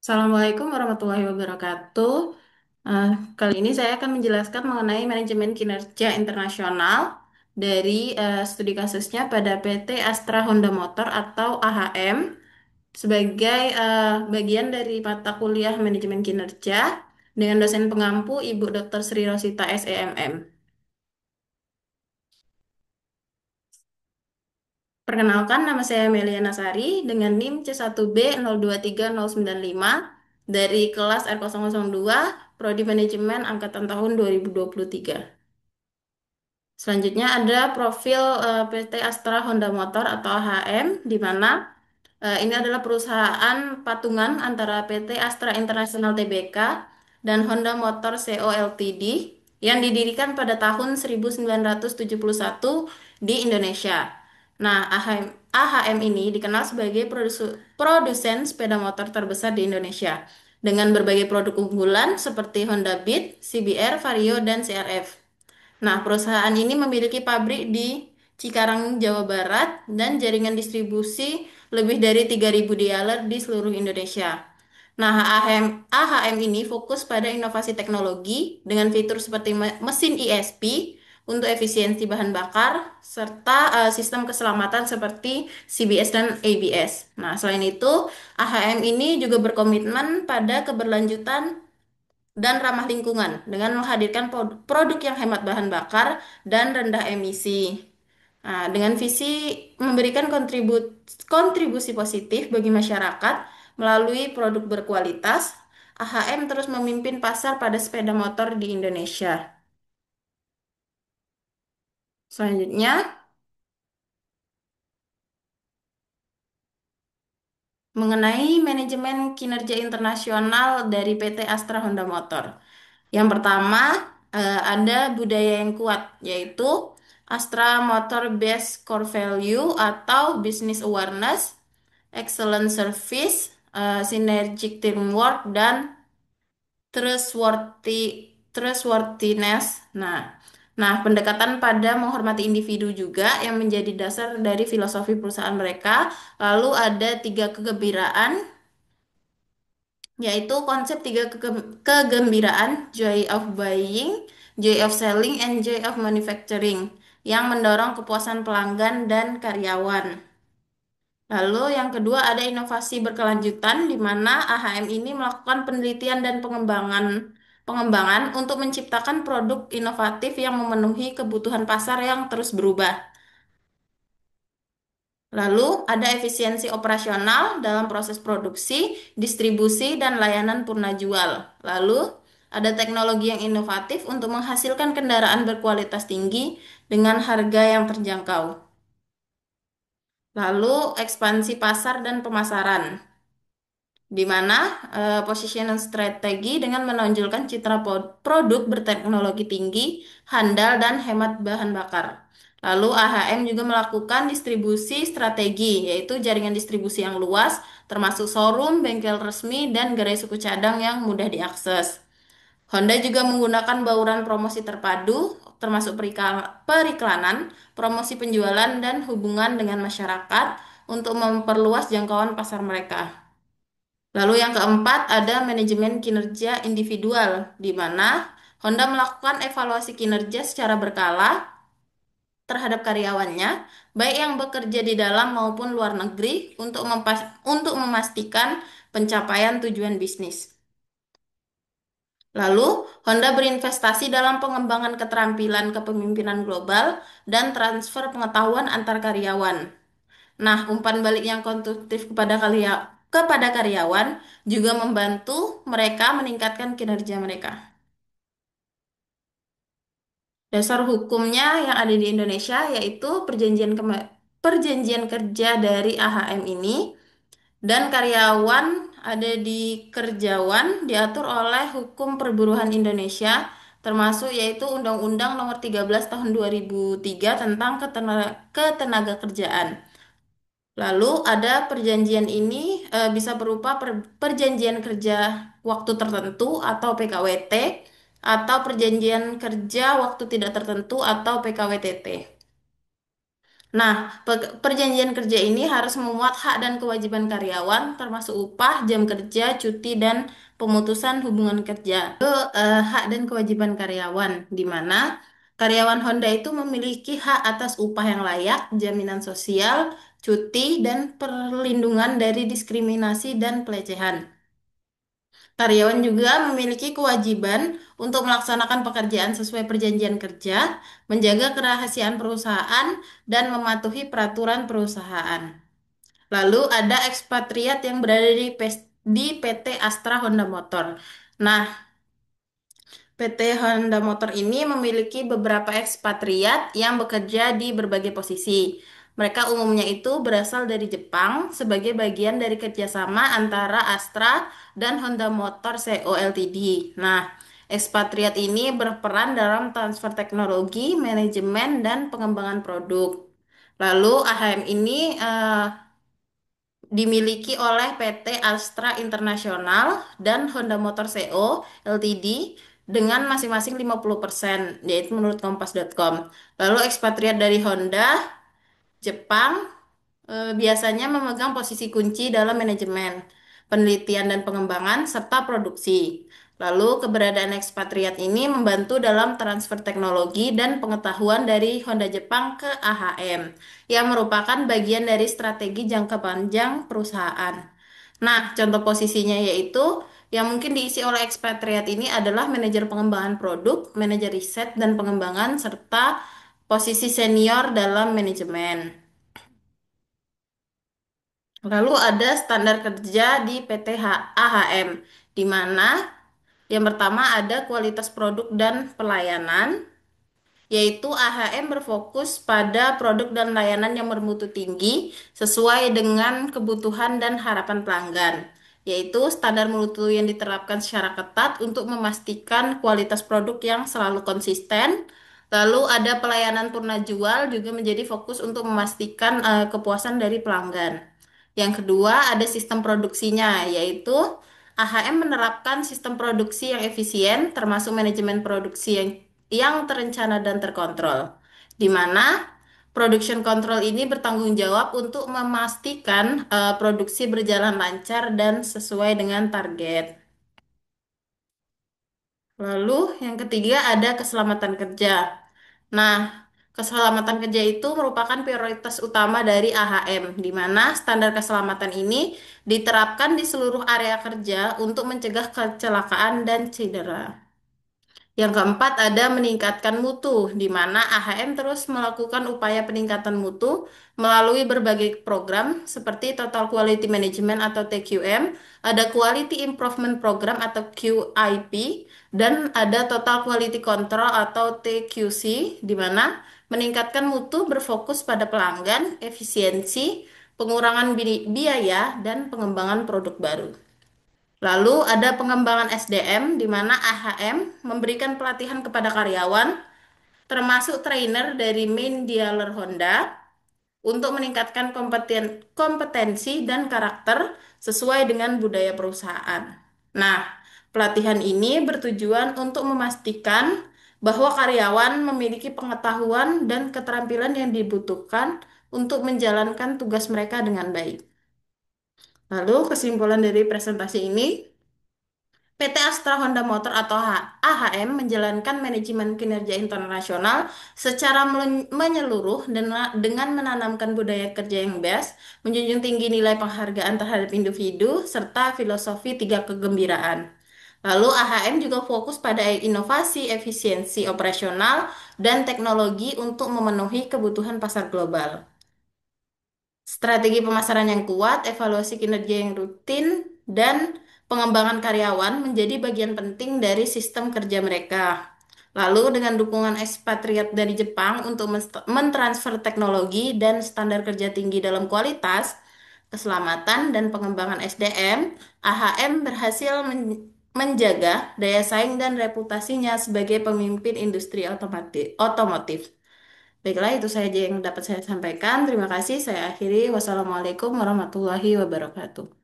Assalamualaikum warahmatullahi wabarakatuh. Eh, Kali ini saya akan menjelaskan mengenai manajemen kinerja internasional dari studi kasusnya pada PT Astra Honda Motor atau AHM sebagai bagian dari mata kuliah manajemen kinerja dengan dosen pengampu Ibu Dr. Sri Rosita SEMM. Perkenalkan, nama saya Melia Nasari dengan NIM C1B023095 dari kelas R002, Prodi Manajemen Angkatan tahun 2023. Selanjutnya ada profil PT Astra Honda Motor atau AHM, di mana ini adalah perusahaan patungan antara PT Astra International Tbk dan Honda Motor Co Ltd yang didirikan pada tahun 1971 di Indonesia. Nah, AHM ini dikenal sebagai produsen sepeda motor terbesar di Indonesia dengan berbagai produk unggulan seperti Honda Beat, CBR, Vario, dan CRF. Nah, perusahaan ini memiliki pabrik di Cikarang, Jawa Barat, dan jaringan distribusi lebih dari 3.000 dealer di seluruh Indonesia. Nah, AHM ini fokus pada inovasi teknologi dengan fitur seperti mesin ESP untuk efisiensi bahan bakar, serta sistem keselamatan seperti CBS dan ABS. Nah, selain itu, AHM ini juga berkomitmen pada keberlanjutan dan ramah lingkungan dengan menghadirkan produk yang hemat bahan bakar dan rendah emisi. Nah, dengan visi memberikan kontribusi positif bagi masyarakat melalui produk berkualitas, AHM terus memimpin pasar pada sepeda motor di Indonesia. Selanjutnya, mengenai manajemen kinerja internasional dari PT Astra Honda Motor. Yang pertama, ada budaya yang kuat, yaitu Astra Motor Based Core Value atau Business Awareness, Excellent Service, Synergic Teamwork, dan Trustworthiness. Nah, pendekatan pada menghormati individu juga yang menjadi dasar dari filosofi perusahaan mereka. Lalu ada tiga kegembiraan, yaitu konsep tiga kegembiraan, joy of buying, joy of selling, and joy of manufacturing, yang mendorong kepuasan pelanggan dan karyawan. Lalu yang kedua ada inovasi berkelanjutan, di mana AHM ini melakukan penelitian dan pengembangan untuk menciptakan produk inovatif yang memenuhi kebutuhan pasar yang terus berubah. Lalu ada efisiensi operasional dalam proses produksi, distribusi, dan layanan purna jual. Lalu ada teknologi yang inovatif untuk menghasilkan kendaraan berkualitas tinggi dengan harga yang terjangkau. Lalu ekspansi pasar dan pemasaran, di mana positioning strategi dengan menonjolkan citra produk berteknologi tinggi, handal, dan hemat bahan bakar. Lalu AHM juga melakukan distribusi strategi, yaitu jaringan distribusi yang luas, termasuk showroom, bengkel resmi, dan gerai suku cadang yang mudah diakses. Honda juga menggunakan bauran promosi terpadu, termasuk periklanan, promosi penjualan, dan hubungan dengan masyarakat untuk memperluas jangkauan pasar mereka. Lalu yang keempat ada manajemen kinerja individual, di mana Honda melakukan evaluasi kinerja secara berkala terhadap karyawannya, baik yang bekerja di dalam maupun luar negeri, untuk memastikan pencapaian tujuan bisnis. Lalu, Honda berinvestasi dalam pengembangan keterampilan kepemimpinan global dan transfer pengetahuan antar karyawan. Nah, umpan balik yang konstruktif kepada karyawan juga membantu mereka meningkatkan kinerja mereka. Dasar hukumnya yang ada di Indonesia yaitu perjanjian kerja dari AHM ini, dan karyawan ada di kerjawan diatur oleh Hukum Perburuhan Indonesia, termasuk yaitu Undang-Undang Nomor 13 Tahun 2003 tentang ketenaga kerjaan. Lalu ada perjanjian ini bisa berupa perjanjian kerja waktu tertentu atau PKWT, atau perjanjian kerja waktu tidak tertentu atau PKWTT. Nah, perjanjian kerja ini harus memuat hak dan kewajiban karyawan, termasuk upah, jam kerja, cuti, dan pemutusan hubungan kerja. Hak dan kewajiban karyawan, di mana karyawan Honda itu memiliki hak atas upah yang layak, jaminan sosial, cuti, dan perlindungan dari diskriminasi dan pelecehan. Karyawan juga memiliki kewajiban untuk melaksanakan pekerjaan sesuai perjanjian kerja, menjaga kerahasiaan perusahaan, dan mematuhi peraturan perusahaan. Lalu ada ekspatriat yang berada di PT Astra Honda Motor. Nah, PT Honda Motor ini memiliki beberapa ekspatriat yang bekerja di berbagai posisi. Mereka umumnya itu berasal dari Jepang sebagai bagian dari kerjasama antara Astra dan Honda Motor Co. Ltd. Nah, ekspatriat ini berperan dalam transfer teknologi, manajemen, dan pengembangan produk. Lalu AHM ini dimiliki oleh PT Astra International dan Honda Motor Co. Ltd. dengan masing-masing 50%, yaitu menurut kompas.com. Lalu ekspatriat dari Honda, Jepang, biasanya memegang posisi kunci dalam manajemen, penelitian dan pengembangan, serta produksi. Lalu, keberadaan ekspatriat ini membantu dalam transfer teknologi dan pengetahuan dari Honda Jepang ke AHM, yang merupakan bagian dari strategi jangka panjang perusahaan. Nah, contoh posisinya yaitu yang mungkin diisi oleh ekspatriat ini adalah manajer pengembangan produk, manajer riset dan pengembangan, serta posisi senior dalam manajemen. Lalu ada standar kerja di PT AHM, di mana yang pertama ada kualitas produk dan pelayanan, yaitu AHM berfokus pada produk dan layanan yang bermutu tinggi sesuai dengan kebutuhan dan harapan pelanggan, yaitu standar mutu yang diterapkan secara ketat untuk memastikan kualitas produk yang selalu konsisten. Lalu ada pelayanan purna jual juga menjadi fokus untuk memastikan kepuasan dari pelanggan. Yang kedua ada sistem produksinya, yaitu AHM menerapkan sistem produksi yang efisien termasuk manajemen produksi yang terencana dan terkontrol, di mana production control ini bertanggung jawab untuk memastikan produksi berjalan lancar dan sesuai dengan target. Lalu yang ketiga ada keselamatan kerja. Nah, keselamatan kerja itu merupakan prioritas utama dari AHM, di mana standar keselamatan ini diterapkan di seluruh area kerja untuk mencegah kecelakaan dan cedera. Yang keempat ada meningkatkan mutu, di mana AHM terus melakukan upaya peningkatan mutu melalui berbagai program seperti Total Quality Management atau TQM, ada Quality Improvement Program atau QIP, dan ada Total Quality Control atau TQC, di mana meningkatkan mutu berfokus pada pelanggan, efisiensi, pengurangan biaya, dan pengembangan produk baru. Lalu ada pengembangan SDM di mana AHM memberikan pelatihan kepada karyawan, termasuk trainer dari main dealer Honda, untuk meningkatkan kompetensi dan karakter sesuai dengan budaya perusahaan. Nah, pelatihan ini bertujuan untuk memastikan bahwa karyawan memiliki pengetahuan dan keterampilan yang dibutuhkan untuk menjalankan tugas mereka dengan baik. Lalu, kesimpulan dari presentasi ini, PT Astra Honda Motor atau AHM menjalankan manajemen kinerja internasional secara menyeluruh dengan menanamkan budaya kerja yang best, menjunjung tinggi nilai penghargaan terhadap individu, serta filosofi tiga kegembiraan. Lalu AHM juga fokus pada inovasi, efisiensi operasional, dan teknologi untuk memenuhi kebutuhan pasar global. Strategi pemasaran yang kuat, evaluasi kinerja yang rutin, dan pengembangan karyawan menjadi bagian penting dari sistem kerja mereka. Lalu dengan dukungan ekspatriat dari Jepang untuk mentransfer teknologi dan standar kerja tinggi dalam kualitas, keselamatan, dan pengembangan SDM, AHM berhasil menjaga daya saing dan reputasinya sebagai pemimpin industri otomotif. Baiklah, itu saja yang dapat saya sampaikan. Terima kasih. Saya akhiri. Wassalamualaikum warahmatullahi wabarakatuh.